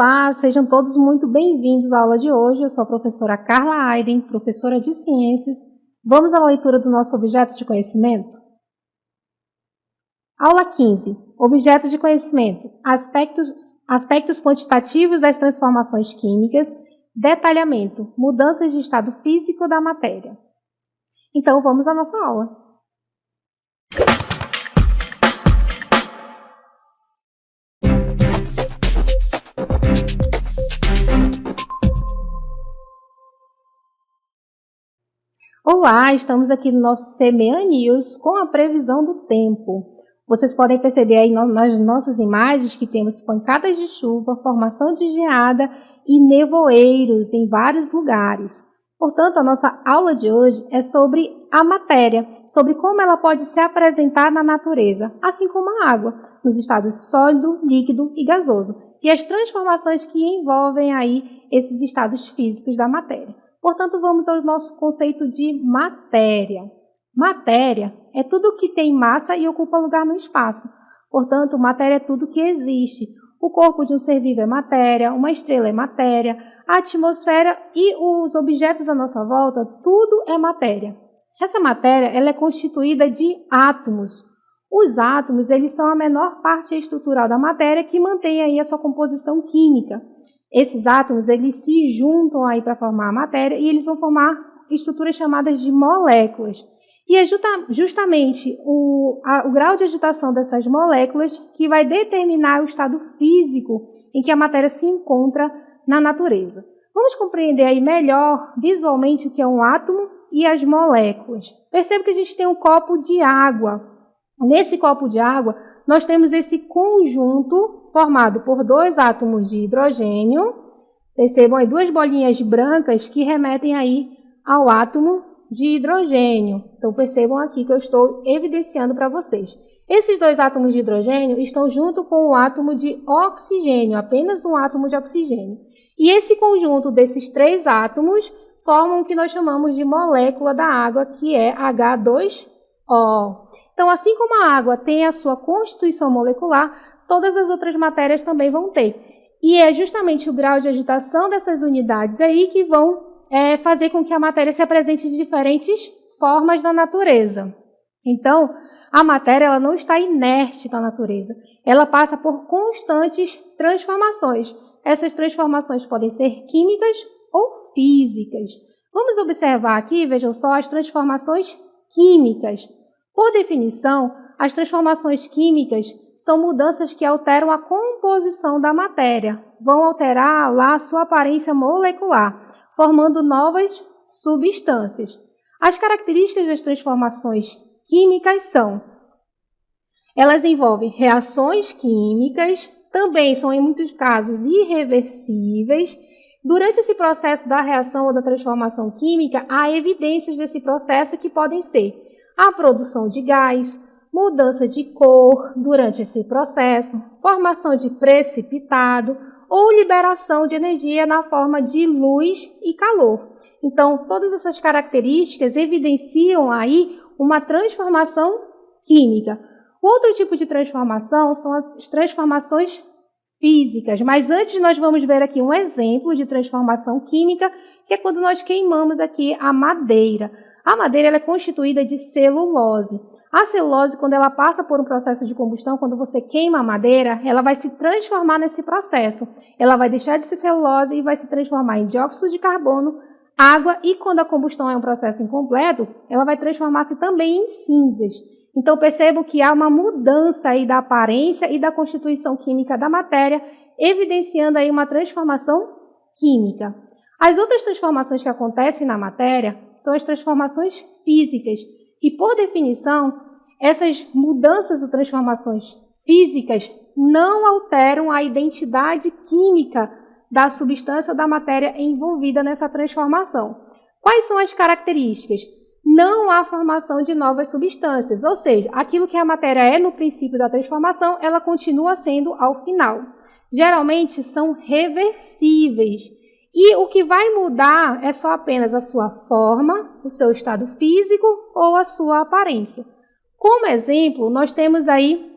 Olá, sejam todos muito bem-vindos à aula de hoje. Eu sou a professora Carla Aiden, professora de Ciências. Vamos à leitura do nosso objeto de conhecimento? Aula 15. Objeto de conhecimento. Aspectos quantitativos das transformações químicas. Detalhamento. Mudanças de estado físico da matéria. Então, vamos à nossa aula. Olá, estamos aqui no nosso CMEA News com a previsão do tempo. Vocês podem perceber aí nas nossas imagens que temos pancadas de chuva, formação de geada e nevoeiros em vários lugares. Portanto, a nossa aula de hoje é sobre a matéria, sobre como ela pode se apresentar na natureza, assim como a água, nos estados sólido, líquido e gasoso, e as transformações que envolvem aí esses estados físicos da matéria. Portanto, vamos ao nosso conceito de matéria. Matéria é tudo que tem massa e ocupa lugar no espaço. Portanto, matéria é tudo que existe. O corpo de um ser vivo é matéria, uma estrela é matéria, a atmosfera e os objetos à nossa volta, tudo é matéria. Essa matéria ela é constituída de átomos. Os átomos eles são a menor parte estrutural da matéria que mantém aí a sua composição química. Esses átomos eles se juntam aí para formar a matéria e eles vão formar estruturas chamadas de moléculas. E é justamente o grau de agitação dessas moléculas que vai determinar o estado físico em que a matéria se encontra na natureza. Vamos compreender aí melhor visualmente o que é um átomo e as moléculas. Perceba que a gente tem um copo de água. Nesse copo de água, nós temos esse conjunto formado por dois átomos de hidrogênio. Percebam aí duas bolinhas brancas que remetem aí ao átomo de hidrogênio. Então, percebam aqui que eu estou evidenciando para vocês. Esses dois átomos de hidrogênio estão junto com o átomo de oxigênio, apenas um átomo de oxigênio. E esse conjunto desses três átomos formam o que nós chamamos de molécula da água, que é H2O. Então, assim como a água tem a sua constituição molecular, todas as outras matérias também vão ter. E é justamente o grau de agitação dessas unidades aí que vão fazer com que a matéria se apresente de diferentes formas na natureza. Então, a matéria ela não está inerte na natureza. Ela passa por constantes transformações. Essas transformações podem ser químicas ou físicas. Vamos observar aqui, vejam só, as transformações químicas. Por definição, as transformações químicas são mudanças que alteram a composição da matéria, vão alterar lá a sua aparência molecular, formando novas substâncias. As características das transformações químicas são: elas envolvem reações químicas, também são em muitos casos irreversíveis. Durante esse processo da reação ou da transformação química, há evidências desse processo que podem ser a produção de gás, mudança de cor durante esse processo, formação de precipitado ou liberação de energia na forma de luz e calor. Então, todas essas características evidenciam aí uma transformação química. Outro tipo de transformação são as transformações físicas, mas antes nós vamos ver aqui um exemplo de transformação química, que é quando nós queimamos aqui a madeira. A madeira ela é constituída de celulose. A celulose, quando ela passa por um processo de combustão, quando você queima a madeira, ela vai se transformar nesse processo. Ela vai deixar de ser celulose e vai se transformar em dióxido de carbono, água, e quando a combustão é um processo incompleto, ela vai transformar-se também em cinzas. Então, percebam que há uma mudança aí da aparência e da constituição química da matéria, evidenciando aí uma transformação química. As outras transformações que acontecem na matéria são as transformações físicas. E, por definição, essas mudanças ou transformações físicas não alteram a identidade química da substância ou da matéria envolvida nessa transformação. Quais são as características? Não há formação de novas substâncias, ou seja, aquilo que a matéria é no princípio da transformação, ela continua sendo ao final. Geralmente são reversíveis. E o que vai mudar é só apenas a sua forma, o seu estado físico ou a sua aparência. Como exemplo, nós temos aí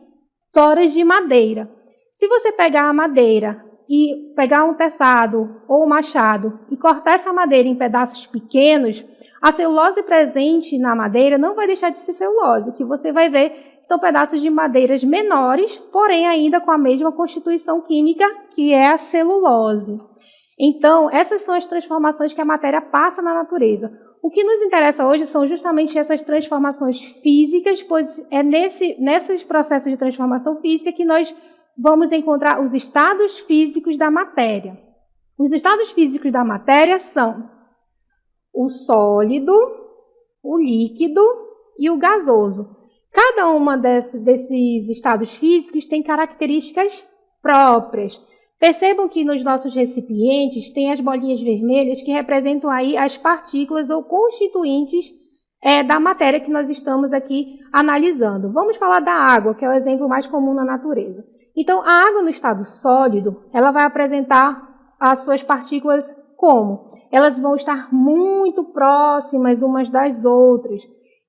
toras de madeira. Se você pegar a madeira e pegar um teçado ou um machado e cortar essa madeira em pedaços pequenos, a celulose presente na madeira não vai deixar de ser celulose. O que você vai ver são pedaços de madeiras menores, porém ainda com a mesma constituição química, que é a celulose. Então, essas são as transformações que a matéria passa na natureza. O que nos interessa hoje são justamente essas transformações físicas, pois é nesses processos de transformação física que nós vamos encontrar os estados físicos da matéria. Os estados físicos da matéria são o sólido, o líquido e o gasoso. Cada uma desses estados físicos tem características próprias. Percebam que nos nossos recipientes tem as bolinhas vermelhas que representam aí as partículas ou constituintes da matéria que nós estamos aqui analisando. Vamos falar da água, que é o exemplo mais comum na natureza. Então, a água no estado sólido, ela vai apresentar as suas partículas como? Elas vão estar muito próximas umas das outras.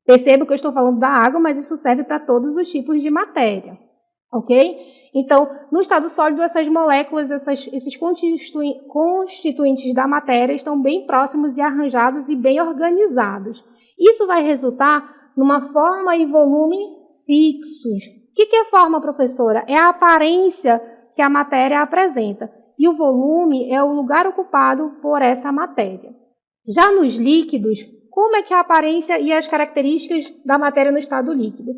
Percebo que eu estou falando da água, mas isso serve para todos os tipos de matéria, ok? Então, no estado sólido, essas moléculas, esses constituintes da matéria estão bem próximos e arranjados e bem organizados. Isso vai resultar numa forma e volume fixos. O que é forma, professora? É a aparência que a matéria apresenta. E o volume é o lugar ocupado por essa matéria. Já nos líquidos, como é que é a aparência e as características da matéria no estado líquido?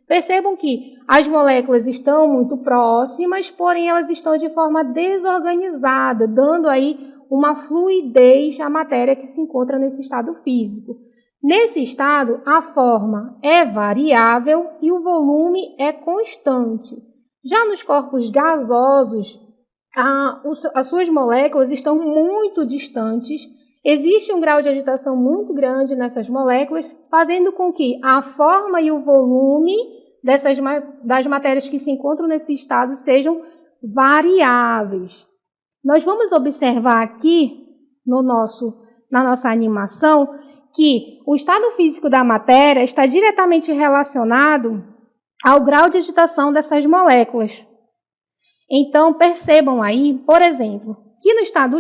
Percebam que as moléculas estão muito próximas, porém elas estão de forma desorganizada, dando aí uma fluidez à matéria que se encontra nesse estado físico. Nesse estado, a forma é variável e o volume é constante. Já nos corpos gasosos, as suas moléculas estão muito distantes, existe um grau de agitação muito grande nessas moléculas, fazendo com que a forma e o volume das matérias que se encontram nesse estado sejam variáveis. Nós vamos observar aqui na nossa animação que o estado físico da matéria está diretamente relacionado ao grau de agitação dessas moléculas. Então, percebam aí, por exemplo, que no estado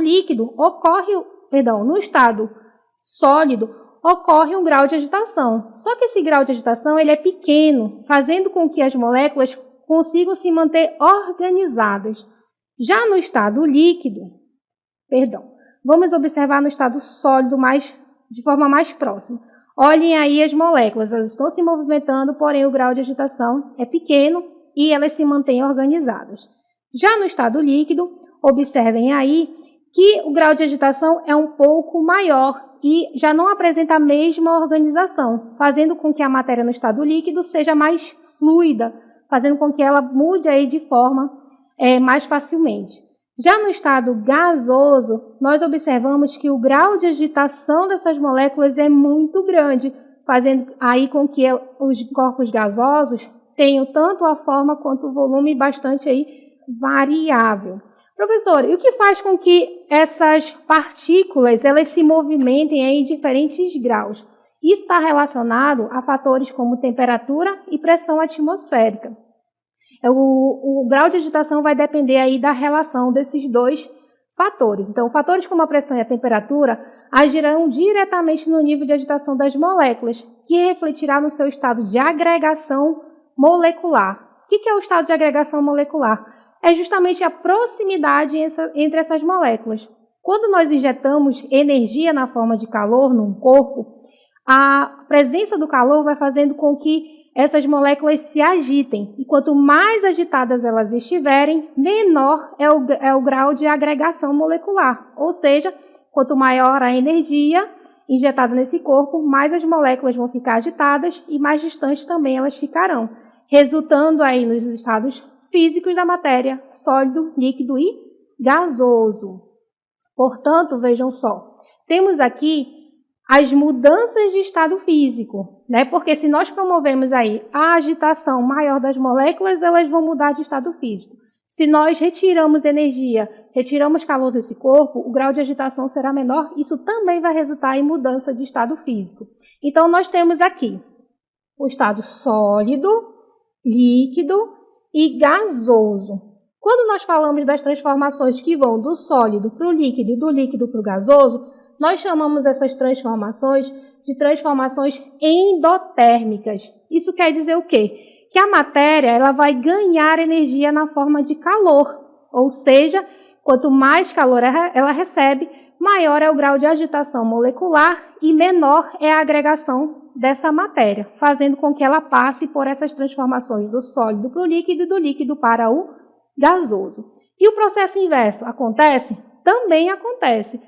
sólido ocorre um grau de agitação. Só que esse grau de agitação ele é pequeno, fazendo com que as moléculas consigam se manter organizadas. Já no estado vamos observar no estado sólido de forma mais próxima. Olhem aí as moléculas, elas estão se movimentando, porém o grau de agitação é pequeno e elas se mantêm organizadas. Já no estado líquido, observem aí que o grau de agitação é um pouco maior e já não apresenta a mesma organização, fazendo com que a matéria no estado líquido seja mais fluida, fazendo com que ela mude aí de forma mais facilmente. Já no estado gasoso, nós observamos que o grau de agitação dessas moléculas é muito grande, fazendo aí com que os corpos gasosos tenham tanto a forma quanto o volume bastante aí variável. Professor, e o que faz com que essas partículas elas se movimentem em diferentes graus? Isso está relacionado a fatores como temperatura e pressão atmosférica. O grau de agitação vai depender aí da relação desses dois fatores. Então, fatores como a pressão e a temperatura agirão diretamente no nível de agitação das moléculas, que refletirá no seu estado de agregação molecular. O que é o estado de agregação molecular? É justamente a proximidade entre essas moléculas. Quando nós injetamos energia na forma de calor num corpo, a presença do calor vai fazendo com que essas moléculas se agitem. E quanto mais agitadas elas estiverem, menor é o grau de agregação molecular. Ou seja, quanto maior a energia injetada nesse corpo, mais as moléculas vão ficar agitadas e mais distantes também elas ficarão, resultando aí nos estados físicos da matéria, sólido, líquido e gasoso. Portanto, vejam só, temos aqui as mudanças de estado físico, né? Porque se nós promovemos aí a agitação maior das moléculas, elas vão mudar de estado físico. Se nós retiramos energia, retiramos calor desse corpo, o grau de agitação será menor, isso também vai resultar em mudança de estado físico. Então, nós temos aqui o estado sólido, líquido e gasoso. Quando nós falamos das transformações que vão do sólido para o líquido e do líquido para o gasoso, nós chamamos essas transformações de transformações endotérmicas. Isso quer dizer o quê? Que a matéria ela vai ganhar energia na forma de calor, ou seja, quanto mais calor ela recebe, maior é o grau de agitação molecular e menor é a agregação dessa matéria, fazendo com que ela passe por essas transformações do sólido para o líquido e do líquido para o gasoso. E o processo inverso acontece? Também acontece.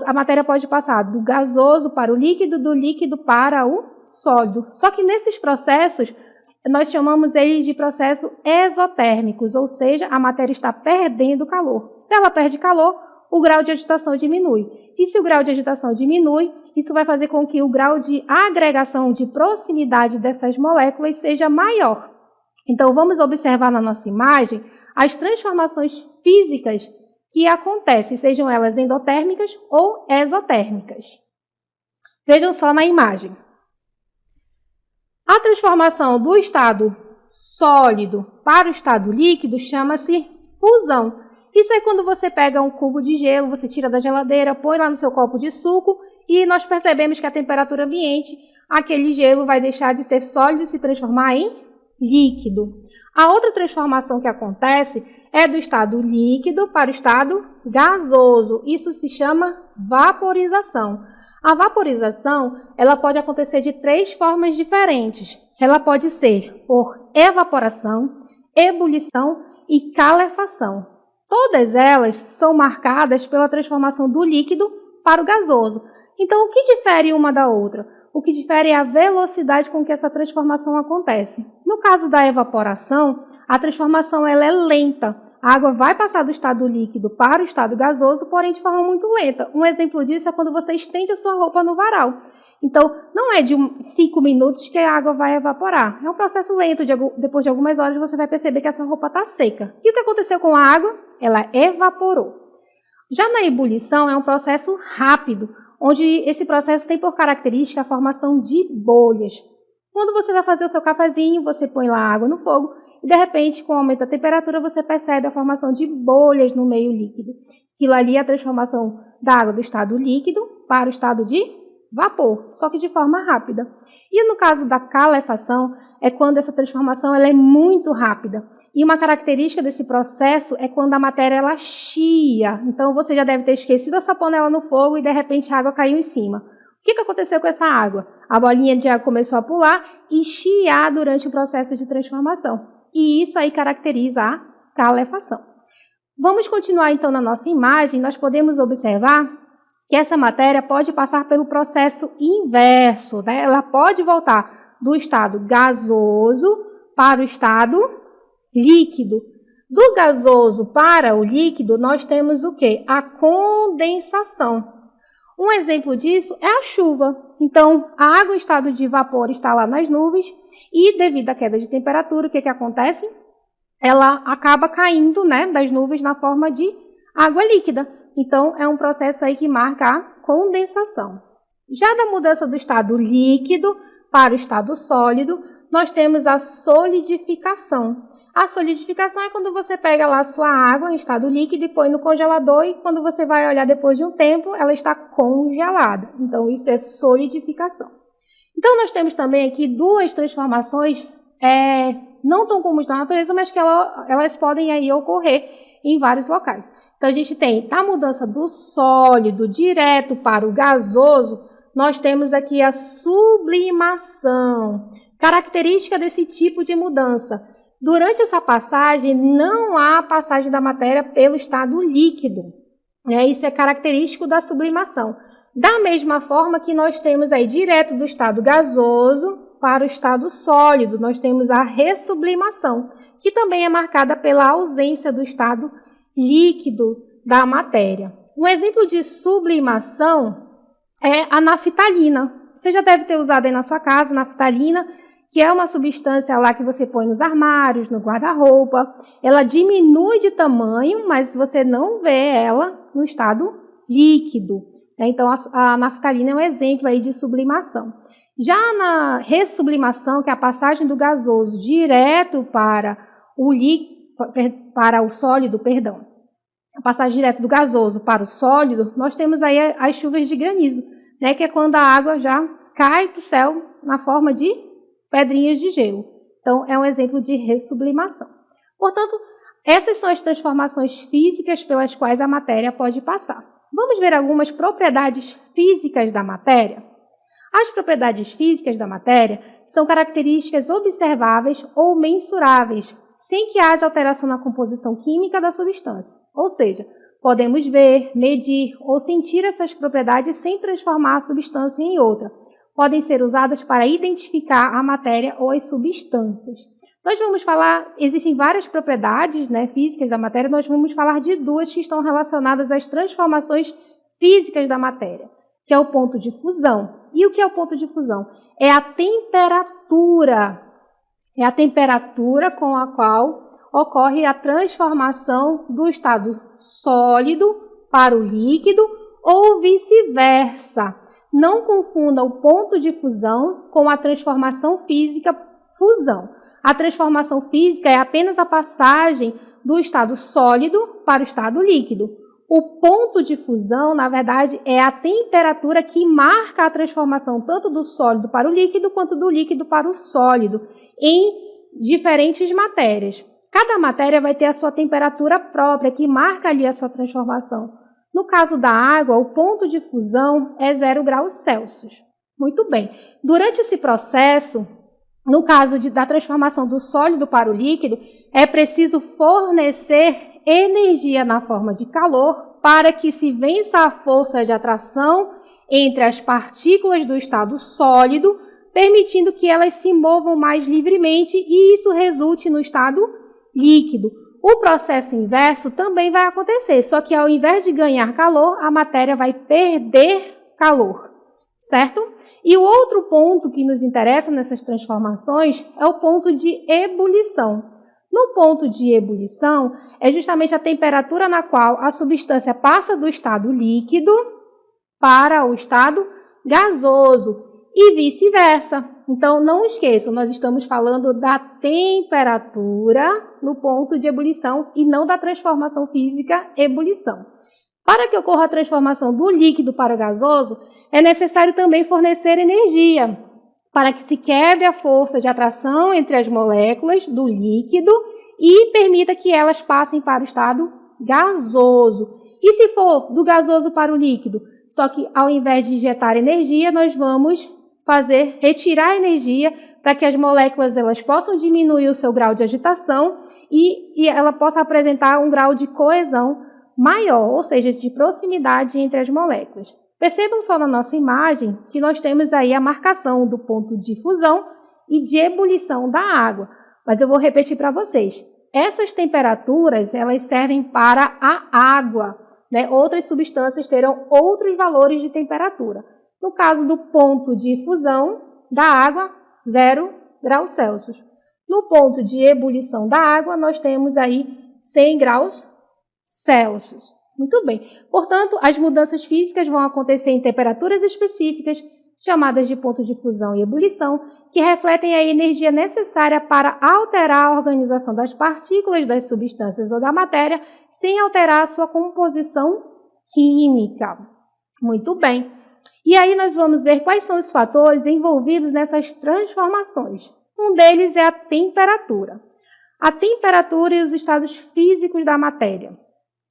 A matéria pode passar do gasoso para o líquido, do líquido para o sólido. Só que nesses processos, nós chamamos eles de processos exotérmicos, ou seja, a matéria está perdendo calor. Se ela perde calor, o grau de agitação diminui. E se o grau de agitação diminui, isso vai fazer com que o grau de agregação, de proximidade dessas moléculas seja maior. Então, vamos observar na nossa imagem as transformações físicas que acontecem, sejam elas endotérmicas ou exotérmicas. Vejam só na imagem. A transformação do estado sólido para o estado líquido chama-se fusão. Isso é quando você pega um cubo de gelo, você tira da geladeira, põe lá no seu copo de suco e nós percebemos que a temperatura ambiente, aquele gelo vai deixar de ser sólido e se transformar em líquido. A outra transformação que acontece é do estado líquido para o estado gasoso. Isso se chama vaporização. A vaporização ela pode acontecer de 3 formas diferentes. Ela pode ser por evaporação, ebulição e calefação. Todas elas são marcadas pela transformação do líquido para o gasoso. Então, o que difere uma da outra? O que difere é a velocidade com que essa transformação acontece. No caso da evaporação, a transformação ela é lenta. A água vai passar do estado líquido para o estado gasoso, porém de forma muito lenta. Um exemplo disso é quando você estende a sua roupa no varal. Então, não é de 5 minutos que a água vai evaporar. É um processo lento. Depois de algumas horas, você vai perceber que a sua roupa está seca. E o que aconteceu com a água? Ela evaporou. Já na ebulição, é um processo rápido, onde esse processo tem por característica a formação de bolhas. Quando você vai fazer o seu cafezinho, você põe lá a água no fogo e, de repente, com o aumento da temperatura, você percebe a formação de bolhas no meio líquido. Aquilo ali é a transformação da água do estado líquido para o estado de vapor, só que de forma rápida. E no caso da calefação, é quando essa transformação ela é muito rápida. E uma característica desse processo é quando a matéria ela chia. Então, você já deve ter esquecido a sua panela no fogo e, de repente, a água caiu em cima. O que aconteceu com essa água? A bolinha de água começou a pular e chiar durante o processo de transformação. E isso aí caracteriza a calefação. Vamos continuar, então, na nossa imagem. Nós podemos observar que essa matéria pode passar pelo processo inverso, né? Ela pode voltar do estado gasoso para o estado líquido. Do gasoso para o líquido, nós temos o quê? A condensação. Um exemplo disso é a chuva. Então, a água em estado de vapor está lá nas nuvens e, devido à queda de temperatura, o que acontece? Ela acaba caindo, né, das nuvens na forma de água líquida. Então, é um processo aí que marca a condensação. Já da mudança do estado líquido para o estado sólido, nós temos a solidificação. A solidificação é quando você pega lá a sua água em estado líquido e põe no congelador e quando você vai olhar depois de um tempo, ela está congelada. Então, isso é solidificação. Então, nós temos também aqui 2 transformações não tão comuns na natureza, mas que elas podem aí ocorrer em vários locais. Então, a gente tem, da mudança do sólido direto para o gasoso, nós temos aqui a sublimação. Característica desse tipo de mudança. Durante essa passagem, não há passagem da matéria pelo estado líquido. Isso é característico da sublimação. Da mesma forma que nós temos aí, direto do estado gasoso para o estado sólido, nós temos a ressublimação, que também é marcada pela ausência do estado líquido da matéria. Um exemplo de sublimação é a naftalina. Você já deve ter usado aí na sua casa naftalina, que é uma substância lá que você põe nos armários, no guarda-roupa. Ela diminui de tamanho, mas você não vê ela no estado líquido. Então, a naftalina é um exemplo aí de sublimação. Já na ressublimação, que é a passagem do gasoso direto para o líquido, para o sólido, perdão, a passagem direta do gasoso para o sólido, nós temos aí as chuvas de granizo, né, que é quando a água já cai do céu na forma de pedrinhas de gelo. Então, é um exemplo de ressublimação. Portanto, essas são as transformações físicas pelas quais a matéria pode passar. Vamos ver algumas propriedades físicas da matéria? As propriedades físicas da matéria são características observáveis ou mensuráveis, sem que haja alteração na composição química da substância. Ou seja, podemos ver, medir ou sentir essas propriedades sem transformar a substância em outra. Podem ser usadas para identificar a matéria ou as substâncias. Nós vamos falar, existem várias propriedades, né, físicas da matéria, nós vamos falar de duas que estão relacionadas às transformações físicas da matéria, que é o ponto de fusão. E o que é o ponto de fusão? É a temperatura. É a temperatura com a qual ocorre a transformação do estado sólido para o líquido ou vice-versa. Não confunda o ponto de fusão com a transformação física fusão. A transformação física é apenas a passagem do estado sólido para o estado líquido. O ponto de fusão, na verdade, é a temperatura que marca a transformação tanto do sólido para o líquido quanto do líquido para o sólido em diferentes matérias. Cada matéria vai ter a sua temperatura própria, que marca ali a sua transformação. No caso da água, o ponto de fusão é 0 graus Celsius. Muito bem. Durante esse processo, no caso da transformação do sólido para o líquido, é preciso fornecer energia na forma de calor para que se vença a força de atração entre as partículas do estado sólido, permitindo que elas se movam mais livremente e isso resulte no estado líquido. O processo inverso também vai acontecer, só que ao invés de ganhar calor, a matéria vai perder calor, certo? E o outro ponto que nos interessa nessas transformações é o ponto de ebulição. No ponto de ebulição, é justamente a temperatura na qual a substância passa do estado líquido para o estado gasoso e vice-versa. Então, não esqueçam, nós estamos falando da temperatura no ponto de ebulição e não da transformação física ebulição. Para que ocorra a transformação do líquido para o gasoso, é necessário também fornecer energia para que se quebre a força de atração entre as moléculas do líquido e permita que elas passem para o estado gasoso. E se for do gasoso para o líquido? Só que ao invés de injetar energia, nós vamos retirar energia para que as moléculas elas possam diminuir o seu grau de agitação e ela possa apresentar um grau de coesão maior, ou seja, de proximidade entre as moléculas. Percebam só na nossa imagem que nós temos aí a marcação do ponto de fusão e de ebulição da água. Mas eu vou repetir para vocês. Essas temperaturas, elas servem para a água, né? Outras substâncias terão outros valores de temperatura. No caso do ponto de fusão da água, 0 graus Celsius. No ponto de ebulição da água, nós temos aí 100 graus Celsius. Muito bem. Portanto, as mudanças físicas vão acontecer em temperaturas específicas, chamadas de ponto de fusão e ebulição, que refletem a energia necessária para alterar a organização das partículas, das substâncias ou da matéria, sem alterar a sua composição química. Muito bem. E aí nós vamos ver quais são os fatores envolvidos nessas transformações. Um deles é a temperatura. A temperatura e os estados físicos da matéria.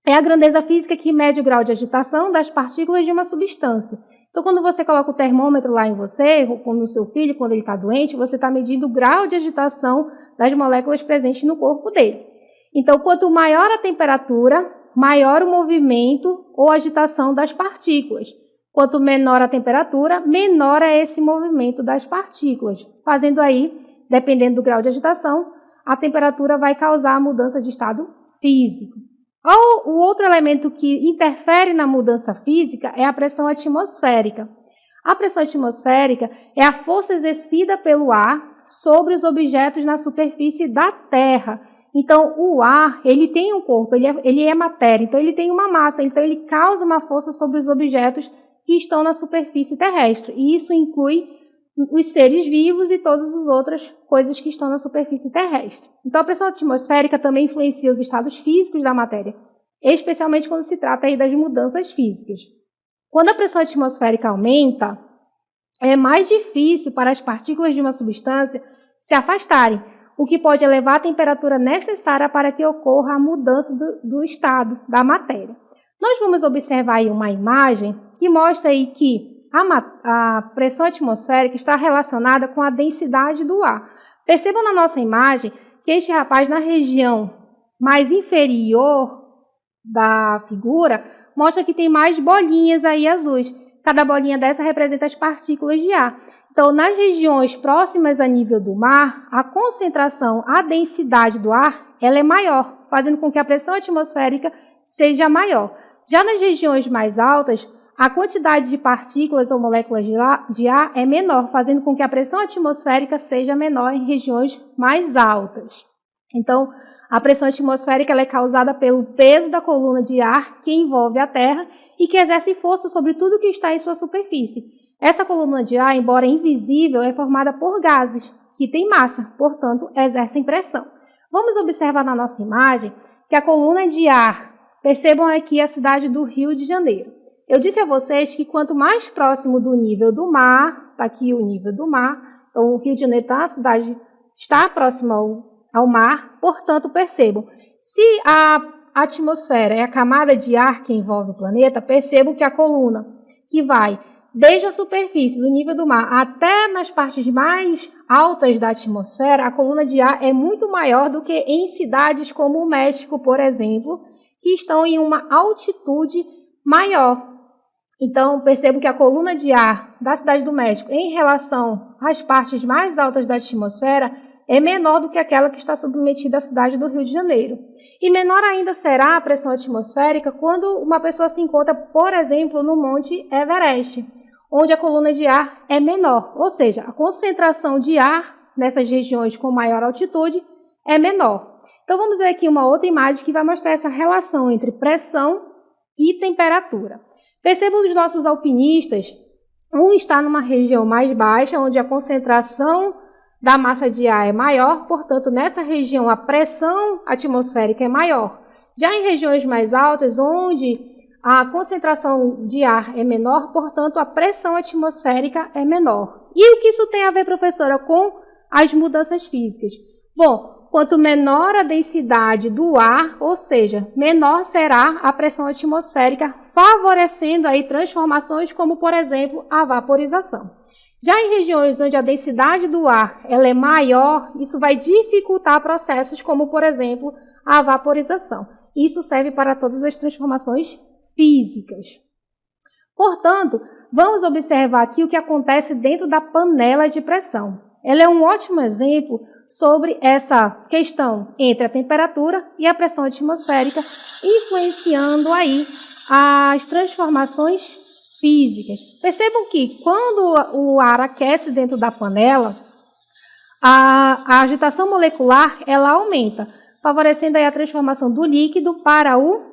É a grandeza física que mede o grau de agitação das partículas de uma substância. Então, quando você coloca o termômetro lá em você, ou no seu filho, quando ele está doente, você está medindo o grau de agitação das moléculas presentes no corpo dele. Então, quanto maior a temperatura, maior o movimento ou agitação das partículas. Quanto menor a temperatura, menor é esse movimento das partículas. Fazendo aí, dependendo do grau de agitação, a temperatura vai causar a mudança de estado físico. O outro elemento que interfere na mudança física é a pressão atmosférica. A pressão atmosférica é a força exercida pelo ar sobre os objetos na superfície da Terra. Então, o ar, ele tem um corpo, ele é matéria, então ele tem uma massa, então ele causa uma força sobre os objetos que estão na superfície terrestre. E isso inclui os seres vivos e todas as outras coisas que estão na superfície terrestre. Então, a pressão atmosférica também influencia os estados físicos da matéria, especialmente quando se trata aí das mudanças físicas. Quando a pressão atmosférica aumenta, é mais difícil para as partículas de uma substância se afastarem, o que pode elevar a temperatura necessária para que ocorra a mudança do estado da matéria. Nós vamos observar aí uma imagem que mostra aí que a pressão atmosférica está relacionada com a densidade do ar. Percebam na nossa imagem que este rapaz, na região mais inferior da figura, mostra que tem mais bolinhas aí azuis. Cada bolinha dessa representa as partículas de ar. Então, nas regiões próximas a nível do mar, a concentração, a densidade do ar, ela é maior, fazendo com que a pressão atmosférica seja maior. Já nas regiões mais altas, a quantidade de partículas ou moléculas de ar é menor, fazendo com que a pressão atmosférica seja menor em regiões mais altas. Então, a pressão atmosférica ela é causada pelo peso da coluna de ar que envolve a Terra e que exerce força sobre tudo que está em sua superfície. Essa coluna de ar, embora invisível, é formada por gases, que têm massa, portanto, exercem pressão. Vamos observar na nossa imagem que a coluna de ar, percebam aqui a cidade do Rio de Janeiro. Eu disse a vocês que quanto mais próximo do nível do mar, está aqui o nível do mar, então o Rio de Janeiro está próximo ao mar, portanto, percebam, se a atmosfera é a camada de ar que envolve o planeta, percebam que a coluna que vai desde a superfície do nível do mar até nas partes mais altas da atmosfera, a coluna de ar é muito maior do que em cidades como o México, por exemplo, que estão em uma altitude maior. Então, percebo que a coluna de ar da cidade do México, em relação às partes mais altas da atmosfera, é menor do que aquela que está submetida à cidade do Rio de Janeiro. E menor ainda será a pressão atmosférica quando uma pessoa se encontra, por exemplo, no Monte Everest, onde a coluna de ar é menor, ou seja, a concentração de ar nessas regiões com maior altitude é menor. Então, vamos ver aqui uma outra imagem que vai mostrar essa relação entre pressão e temperatura. Percebam os nossos alpinistas, um está numa região mais baixa, onde a concentração da massa de ar é maior, portanto, nessa região a pressão atmosférica é maior. Já em regiões mais altas, onde a concentração de ar é menor, portanto, a pressão atmosférica é menor. E o que isso tem a ver, professora, com as mudanças físicas? Bom, quanto menor a densidade do ar, ou seja, menor será a pressão atmosférica, favorecendo aí transformações como, por exemplo, a vaporização. Já em regiões onde a densidade do ar ela é maior, isso vai dificultar processos como, por exemplo, a vaporização. Isso serve para todas as transformações físicas. Portanto, vamos observar aqui o que acontece dentro da panela de pressão. Ela é um ótimo exemplo sobre essa questão entre a temperatura e a pressão atmosférica, influenciando aí as transformações físicas. Percebam que quando o ar aquece dentro da panela, a agitação molecular ela aumenta, favorecendo aí a transformação do líquido para o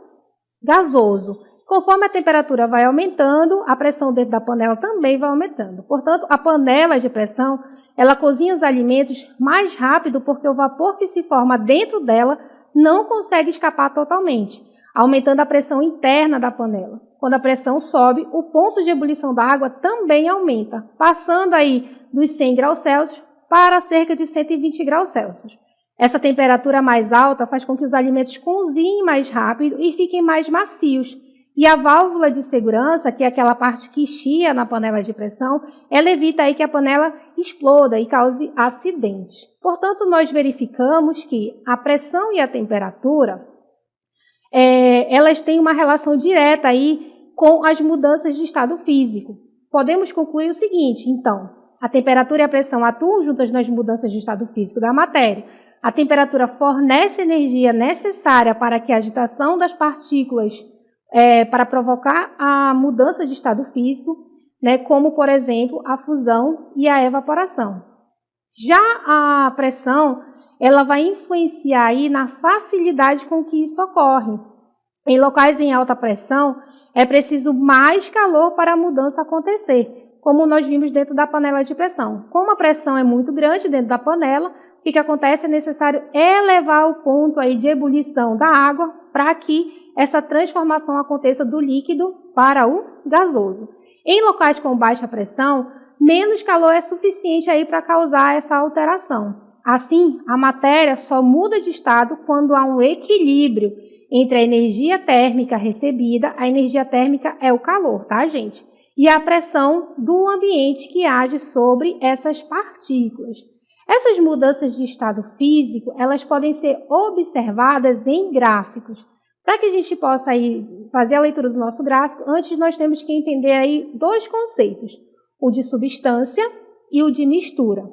gasoso. Conforme a temperatura vai aumentando, a pressão dentro da panela também vai aumentando. Portanto, a panela de pressão, ela cozinha os alimentos mais rápido porque o vapor que se forma dentro dela não consegue escapar totalmente, aumentando a pressão interna da panela. Quando a pressão sobe, o ponto de ebulição da água também aumenta, passando aí dos 100 graus Celsius para cerca de 120 graus Celsius. Essa temperatura mais alta faz com que os alimentos cozinhem mais rápido e fiquem mais macios. E a válvula de segurança, que é aquela parte que chia na panela de pressão, ela evita aí que a panela exploda e cause acidentes. Portanto, nós verificamos que a pressão e a temperatura, elas têm uma relação direta aí com as mudanças de estado físico. Podemos concluir o seguinte, então, a temperatura e a pressão atuam juntas nas mudanças de estado físico da matéria. A temperatura fornece energia necessária para que a agitação das partículas para provocar a mudança de estado físico, né, como, por exemplo, a fusão e a evaporação. Já a pressão, ela vai influenciar aí na facilidade com que isso ocorre. Em locais em alta pressão, é preciso mais calor para a mudança acontecer. como nós vimos dentro da panela de pressão. Como a pressão é muito grande dentro da panela, o que acontece? É necessário elevar o ponto aí de ebulição da água para que essa transformação aconteça do líquido para o gasoso. Em locais com baixa pressão, menos calor é suficiente aí para causar essa alteração. Assim, a matéria só muda de estado quando há um equilíbrio entre a energia térmica recebida, a energia térmica é o calor, tá, gente? E a pressão do ambiente que age sobre essas partículas. Essas mudanças de estado físico, elas podem ser observadas em gráficos. Para que a gente possa aí fazer a leitura do nosso gráfico, antes nós temos que entender aí dois conceitos, o de substância e o de mistura.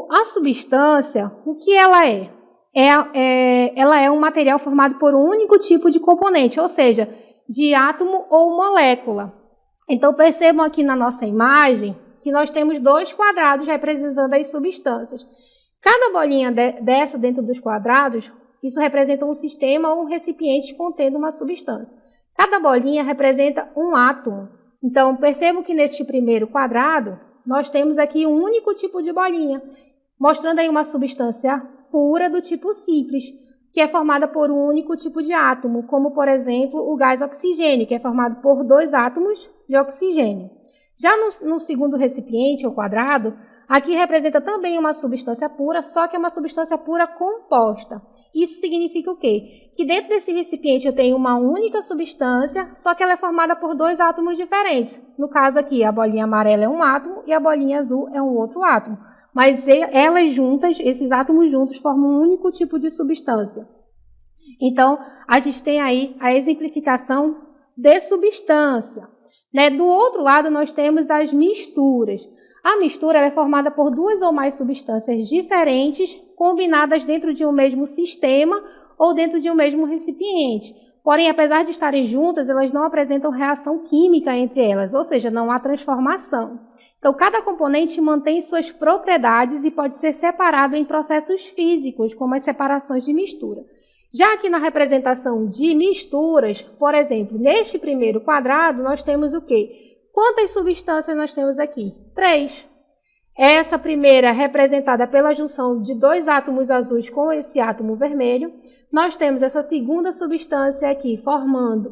A substância, o que ela é? Ela é um material formado por um único tipo de componente, ou seja, de átomo ou molécula. Então, percebam aqui na nossa imagem que nós temos dois quadrados representando as substâncias. Cada bolinha dessa dentro dos quadrados, isso representa um sistema ou um recipiente contendo uma substância. Cada bolinha representa um átomo. Então, percebam que neste primeiro quadrado, nós temos aqui um único tipo de bolinha, mostrando aí uma substância pura do tipo simples, que é formada por um único tipo de átomo, como, por exemplo, o gás oxigênio, que é formado por dois átomos de oxigênio. Já no segundo recipiente, ou quadrado, aqui representa também uma substância pura, só que é uma substância pura composta. Isso significa o quê? Que dentro desse recipiente eu tenho uma única substância, só que ela é formada por dois átomos diferentes. No caso aqui, a bolinha amarela é um átomo e a bolinha azul é um outro átomo. Mas elas juntas, esses átomos juntos, formam um único tipo de substância. Então, a gente tem aí a exemplificação de substância. Do outro lado, nós temos as misturas. A mistura é formada por duas ou mais substâncias diferentes, combinadas dentro de um mesmo sistema ou dentro de um mesmo recipiente. Porém, apesar de estarem juntas, elas não apresentam reação química entre elas, ou seja, não há transformação. Então, cada componente mantém suas propriedades e pode ser separado em processos físicos, como as separações de mistura. Já aqui na representação de misturas, por exemplo, neste primeiro quadrado, nós temos o quê? Quantas substâncias nós temos aqui? 3. Essa primeira representada pela junção de dois átomos azuis com esse átomo vermelho. Nós temos essa segunda substância aqui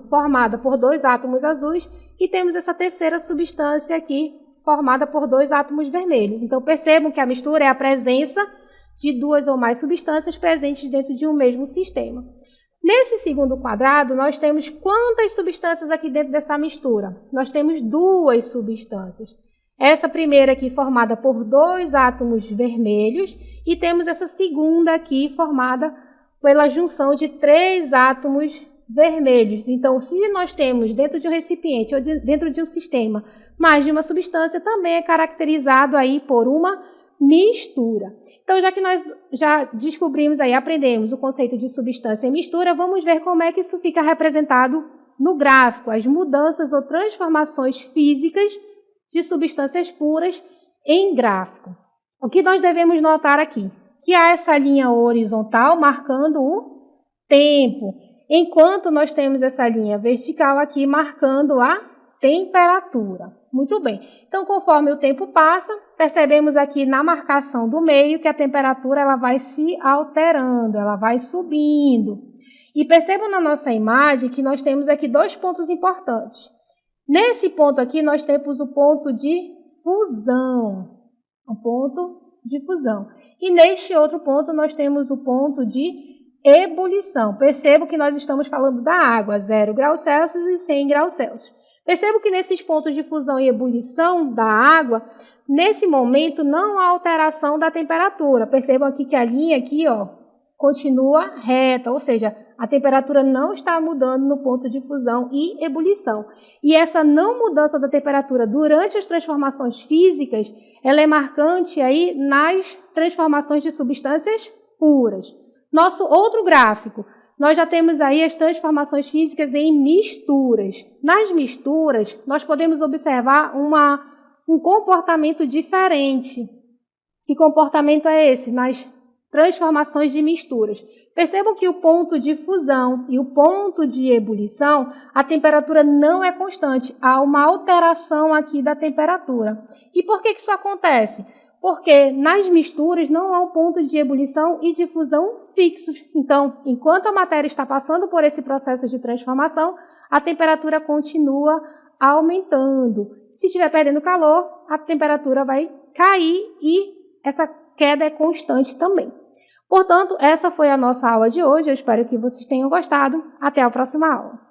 formada por dois átomos azuis e temos essa terceira substância aqui formada por dois átomos vermelhos. Então, percebam que a mistura é a presença de duas ou mais substâncias presentes dentro de um mesmo sistema. Nesse segundo quadrado, nós temos quantas substâncias aqui dentro dessa mistura? Nós temos duas substâncias. Essa primeira aqui formada por dois átomos vermelhos e temos essa segunda aqui formada pela junção de três átomos vermelhos. Então, se nós temos dentro de um recipiente ou dentro de um sistema mais de uma substância, também é caracterizado aí por uma mistura. Então, já que nós já descobrimos aí, aprendemos o conceito de substância e mistura, vamos ver como é que isso fica representado no gráfico, as mudanças ou transformações físicas de substâncias puras em gráfico. O que nós devemos notar aqui? Que há essa linha horizontal marcando o tempo, enquanto nós temos essa linha vertical aqui marcando a temperatura. Muito bem. Então, conforme o tempo passa, percebemos aqui na marcação do meio que a temperatura ela vai se alterando, ela vai subindo. E percebam na nossa imagem que nós temos aqui dois pontos importantes. Nesse ponto aqui, nós temos o ponto de fusão. O ponto de fusão. E neste outro ponto, nós temos o ponto de ebulição. Percebo que nós estamos falando da água, 0 graus Celsius e 100 graus Celsius. Percebo que nesses pontos de fusão e ebulição da água, nesse momento não há alteração da temperatura. Percebam aqui que a linha aqui, continua reta, ou seja, a temperatura não está mudando no ponto de fusão e ebulição. E essa não mudança da temperatura durante as transformações físicas, ela é marcante aí nas transformações de substâncias puras. Nosso outro gráfico, nós já temos aí as transformações físicas em misturas. Nas misturas, nós podemos observar um comportamento diferente. Que comportamento é esse? transformações de misturas. Percebam que o ponto de fusão e o ponto de ebulição, a temperatura não é constante, há uma alteração aqui da temperatura. E por que isso acontece? Porque nas misturas não há um ponto de ebulição e de fusão fixos. Então, enquanto a matéria está passando por esse processo de transformação, a temperatura continua aumentando. Se estiver perdendo calor, a temperatura vai cair e essa queda é constante também. Portanto, essa foi a nossa aula de hoje. Eu espero que vocês tenham gostado. Até a próxima aula.